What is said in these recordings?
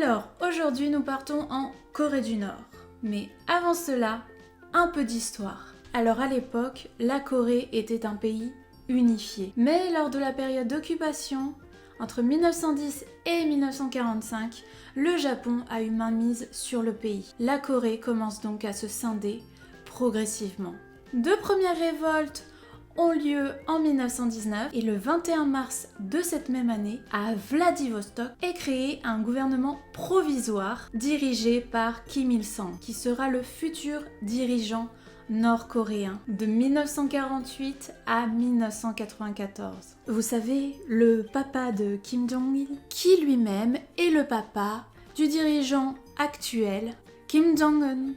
Alors, aujourd'hui nous partons en Corée du Nord. Mais avant cela, un peu d'histoire. Alors à l'époque, la Corée était un pays unifié. Mais lors de la période d'occupation, entre 1910 et 1945, le Japon a eu mainmise sur le pays. La Corée commence donc à se scinder progressivement. Deux premières révoltes ont lieu en 1919 et le 21 mars de cette même année, à Vladivostok, est créé un gouvernement provisoire dirigé par Kim Il-sung, qui sera le futur dirigeant nord-coréen de 1948 à 1994. Vous savez, le papa de Kim Jong-il, qui lui-même est le papa du dirigeant actuel, Kim Jong-un.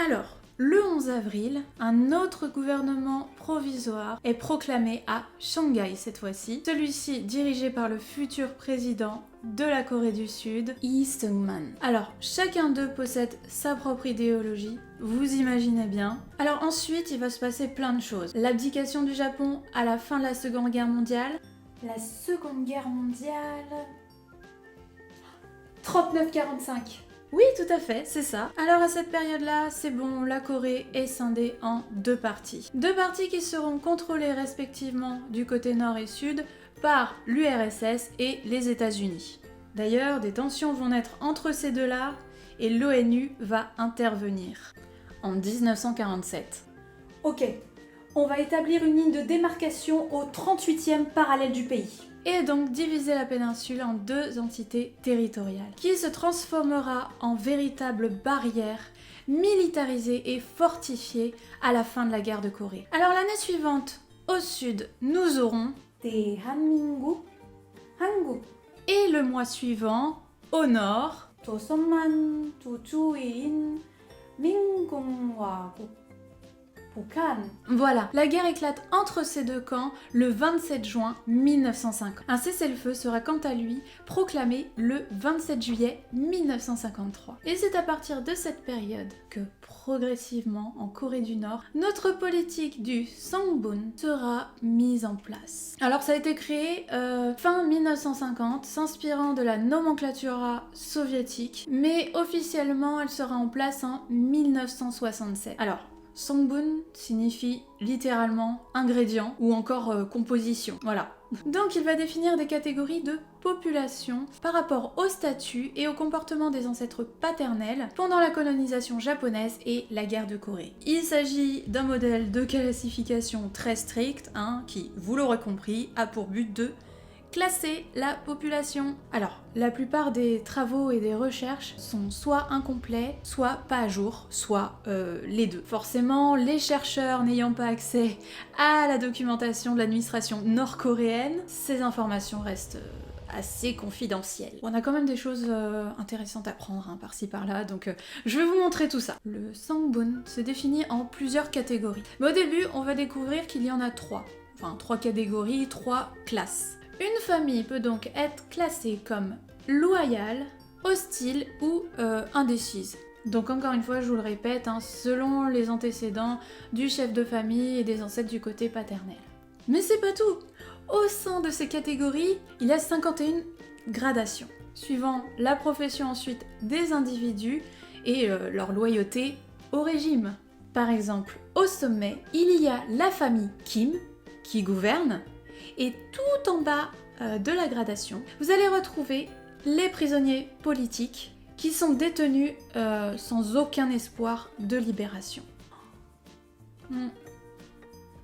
Alors, le 11 avril, un autre gouvernement provisoire est proclamé à Shanghai cette fois-ci, celui-ci dirigé par le futur président de la Corée du Sud, Lee Seung-man. Alors, chacun d'eux possède sa propre idéologie, vous imaginez bien. Alors ensuite, il va se passer plein de choses. L'abdication du Japon à la fin de la Seconde Guerre mondiale. La Seconde Guerre mondiale... 39-45. Oui, tout à fait, c'est ça. Alors à cette période-là, c'est bon, la Corée est scindée en deux parties. Deux parties qui seront contrôlées respectivement du côté nord et sud par l'URSS et les États-Unis. D'ailleurs, des tensions vont naître entre ces deux-là et l'ONU va intervenir en 1947. Ok, on va établir une ligne de démarcation au 38e parallèle du pays. Et donc diviser la péninsule en deux entités territoriales, qui se transformera en véritable barrière militarisée et fortifiée à la fin de la guerre de Corée. Alors l'année suivante, au sud, nous aurons 대한민국, 한국. Et le mois suivant, au nord, 조선만 두 주인 민공화국. Voilà, la guerre éclate entre ces deux camps le 27 juin 1950. Un cessez-le-feu sera quant à lui proclamé le 27 juillet 1953. Et c'est à partir de cette période que progressivement en Corée du Nord, notre politique du Songbun sera mise en place. Alors ça a été créé fin 1950, s'inspirant de la nomenclatura soviétique, mais officiellement elle sera en place en 1967. Alors, Songbun signifie littéralement ingrédient ou encore composition, voilà. Donc il va définir des catégories de population par rapport au statut et au comportement des ancêtres paternels pendant la colonisation japonaise et la guerre de Corée. Il s'agit d'un modèle de classification très strict, qui, vous l'aurez compris, a pour but de classer la population. Alors, la plupart des travaux et des recherches sont soit incomplets, soit pas à jour, soit les deux. Forcément, les chercheurs n'ayant pas accès à la documentation de l'administration nord-coréenne, ces informations restent assez confidentielles. On a quand même des choses intéressantes à prendre par-ci par-là, donc je vais vous montrer tout ça. Le Songbun se définit en plusieurs catégories. Mais au début, on va découvrir qu'il y en a trois. Enfin, trois catégories, trois classes. Une famille peut donc être classée comme loyale, hostile ou indécise. Donc encore une fois, je vous le répète, selon les antécédents du chef de famille et des ancêtres du côté paternel. Mais c'est pas tout! Au sein de ces catégories, il y a 51 gradations, suivant la profession ensuite des individus et leur loyauté au régime. Par exemple, au sommet, il y a la famille Kim, qui gouverne, et tout en bas de la gradation, vous allez retrouver les prisonniers politiques qui sont détenus sans aucun espoir de libération.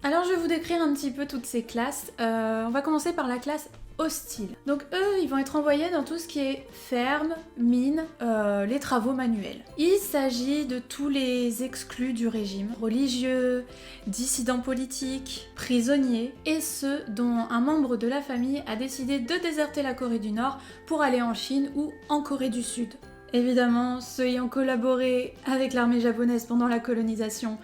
Alors je vais vous décrire un petit peu toutes ces classes. On va commencer par la classe hostile. Donc eux, ils vont être envoyés dans tout ce qui est ferme, mine, les travaux manuels. Il s'agit de tous les exclus du régime, religieux, dissidents politiques, prisonniers, et ceux dont un membre de la famille a décidé de déserter la Corée du Nord pour aller en Chine ou en Corée du Sud. Évidemment, ceux ayant collaboré avec l'armée japonaise pendant la colonisation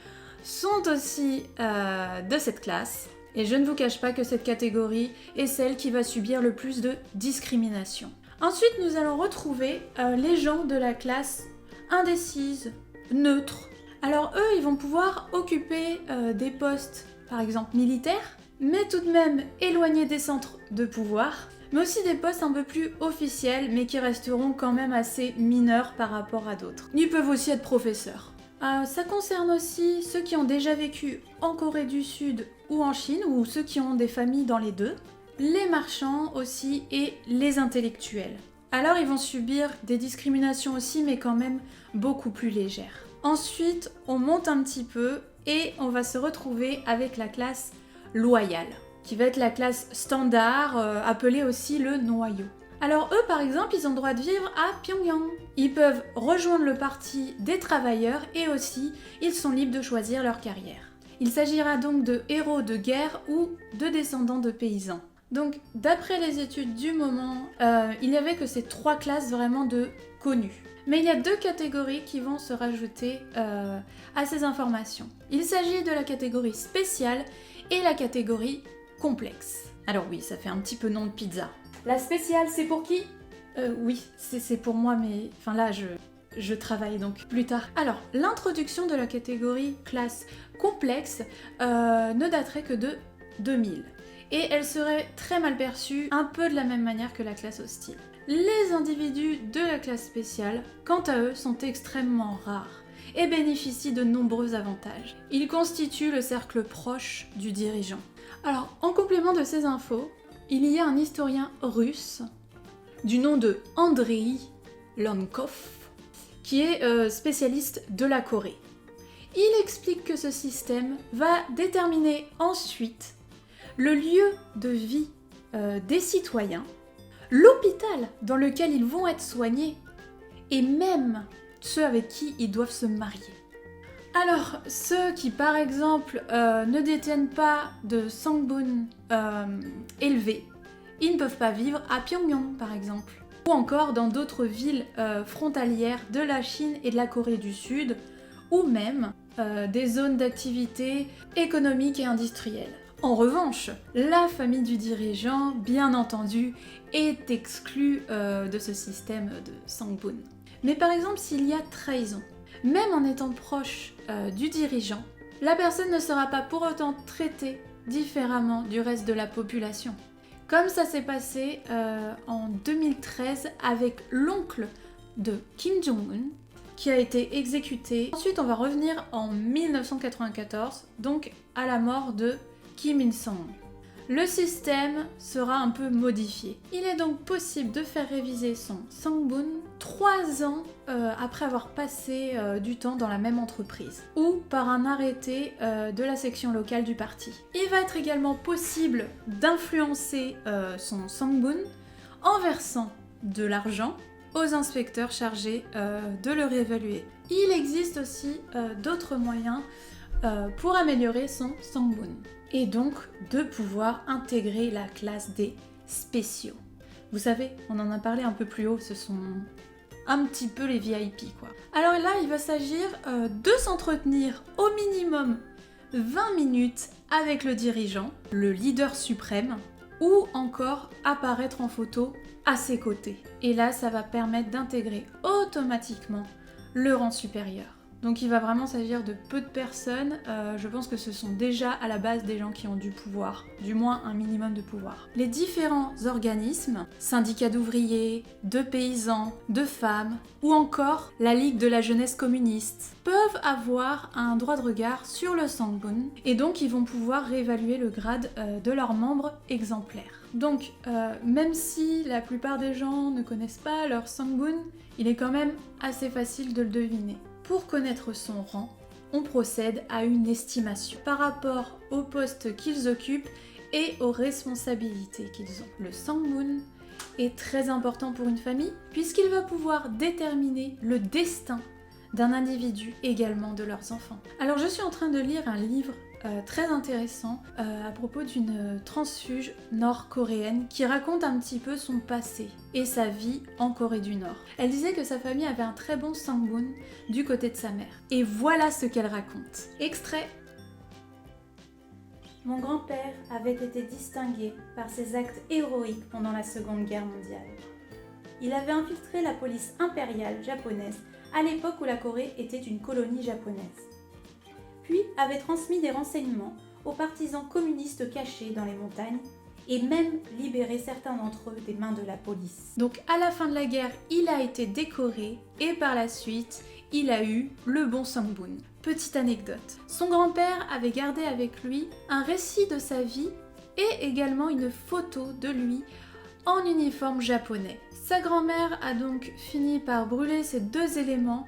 sont aussi de cette classe. Et je ne vous cache pas que cette catégorie est celle qui va subir le plus de discrimination. Ensuite, nous allons retrouver les gens de la classe indécise, neutre. Alors eux, ils vont pouvoir occuper des postes, par exemple militaires, mais tout de même éloignés des centres de pouvoir, mais aussi des postes un peu plus officiels, mais qui resteront quand même assez mineurs par rapport à d'autres. Ils peuvent aussi être professeurs. Ça concerne aussi ceux qui ont déjà vécu en Corée du Sud ou en Chine, ou ceux qui ont des familles dans les deux, les marchands aussi et les intellectuels. Alors ils vont subir des discriminations aussi, mais quand même beaucoup plus légères. Ensuite, on monte un petit peu et on va se retrouver avec la classe loyale, qui va être la classe standard, appelée aussi le noyau. Alors eux par exemple, ils ont le droit de vivre à Pyongyang. Ils peuvent rejoindre le parti des travailleurs et aussi ils sont libres de choisir leur carrière. Il s'agira donc de héros de guerre ou de descendants de paysans. Donc d'après les études du moment, il n'y avait que ces 3 classes vraiment de connus. Mais il y a 2 catégories qui vont se rajouter à ces informations. Il s'agit de la catégorie spéciale et la catégorie complexe. Alors oui, ça fait un petit peu nom de pizza. La spéciale, c'est pour qui? Oui, c'est pour moi, mais... Enfin là, je travaille donc plus tard. Alors, l'introduction de la catégorie classe complexe ne daterait que de 2000. Et elle serait très mal perçue, un peu de la même manière que la classe hostile. Les individus de la classe spéciale, quant à eux, sont extrêmement rares et bénéficient de nombreux avantages. Ils constituent le cercle proche du dirigeant. Alors, en complément de ces infos, il y a un historien russe du nom de Andrei Lankov qui est spécialiste de la Corée. Il explique que ce système va déterminer ensuite le lieu de vie des citoyens, l'hôpital dans lequel ils vont être soignés et même ceux avec qui ils doivent se marier. Alors, ceux qui par exemple ne détiennent pas de sangbun élevé, ils ne peuvent pas vivre à Pyongyang par exemple, ou encore dans d'autres villes frontalières de la Chine et de la Corée du Sud, ou même des zones d'activité économique et industrielle. En revanche, la famille du dirigeant, bien entendu, est exclue de ce système de sangbun. Mais par exemple, s'il y a trahison, même en étant proche du dirigeant, la personne ne sera pas pour autant traitée différemment du reste de la population. Comme ça s'est passé en 2013 avec l'oncle de Kim Jong-un qui a été exécuté. Ensuite, on va revenir en 1994, donc à la mort de Kim Il-sung. Le système sera un peu modifié. Il est donc possible de faire réviser son sangbun 3 ans après avoir passé du temps dans la même entreprise ou par un arrêté de la section locale du parti. Il va être également possible d'influencer son sangbun en versant de l'argent aux inspecteurs chargés de le réévaluer. Il existe aussi d'autres moyens pour améliorer son sangbun et donc de pouvoir intégrer la classe des spéciaux. Vous savez, on en a parlé un peu plus haut, ce sont un petit peu les VIP quoi. Alors là, il va s'agir de s'entretenir au minimum 20 minutes avec le dirigeant, le leader suprême, ou encore apparaître en photo à ses côtés. Et là, ça va permettre d'intégrer automatiquement le rang supérieur. Donc il va vraiment s'agir de peu de personnes, je pense que ce sont déjà à la base des gens qui ont du pouvoir, du moins un minimum de pouvoir. Les différents organismes, syndicats d'ouvriers, de paysans, de femmes, ou encore la Ligue de la jeunesse communiste, peuvent avoir un droit de regard sur le sangbun, et donc ils vont pouvoir réévaluer le grade de leurs membres exemplaires. Donc même si la plupart des gens ne connaissent pas leur sangbun, il est quand même assez facile de le deviner. Pour connaître son rang, on procède à une estimation par rapport au poste qu'ils occupent et aux responsabilités qu'ils ont. Le sangbun est très important pour une famille puisqu'il va pouvoir déterminer le destin d'un individu, également de leurs enfants. Alors je suis en train de lire un livre très intéressant à propos d'une transfuge nord-coréenne qui raconte un petit peu son passé et sa vie en Corée du Nord. Elle disait que sa famille avait un très bon sangbun du côté de sa mère. Et voilà ce qu'elle raconte. Extrait. Mon grand-père avait été distingué par ses actes héroïques pendant la Seconde Guerre mondiale. Il avait infiltré la police impériale japonaise à l'époque où la Corée était une colonie japonaise, puis avait transmis des renseignements aux partisans communistes cachés dans les montagnes et même libérer certains d'entre eux des mains de la police. Donc à la fin de la guerre, il a été décoré et par la suite, il a eu le bon Songbun. Petite anecdote, son grand-père avait gardé avec lui un récit de sa vie et également une photo de lui en uniforme japonais. Sa grand-mère a donc fini par brûler ces deux éléments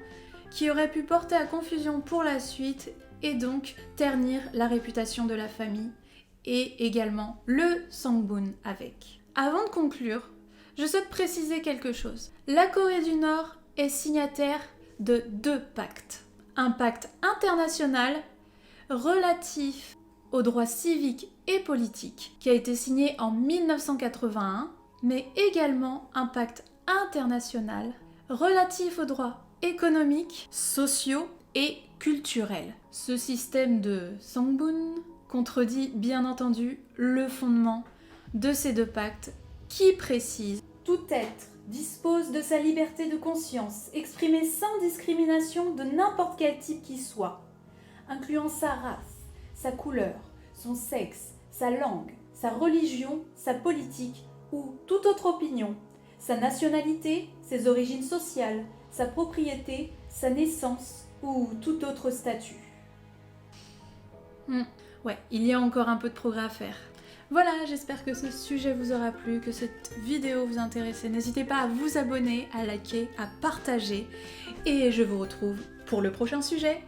qui auraient pu porter à confusion pour la suite et donc ternir la réputation de la famille et également le Songbun avec. Avant de conclure, je souhaite préciser quelque chose. La Corée du Nord est signataire de deux pactes. Un pacte international relatif aux droits civiques et politiques qui a été signé en 1981, mais également un pacte international relatif aux droits économiques, sociaux et culturels. Ce système de Songbun contredit bien entendu le fondement de ces deux pactes qui précise tout être dispose de sa liberté de conscience, exprimée sans discrimination de n'importe quel type qu'il soit, incluant sa race, sa couleur, son sexe, sa langue, sa religion, sa politique ou toute autre opinion, sa nationalité, ses origines sociales, sa propriété, sa naissance ou tout autre statut. Ouais, il y a encore un peu de progrès à faire. Voilà, j'espère que ce sujet vous aura plu, que cette vidéo vous intéresse. N'hésitez pas à vous abonner, à liker, à partager. Et je vous retrouve pour le prochain sujet.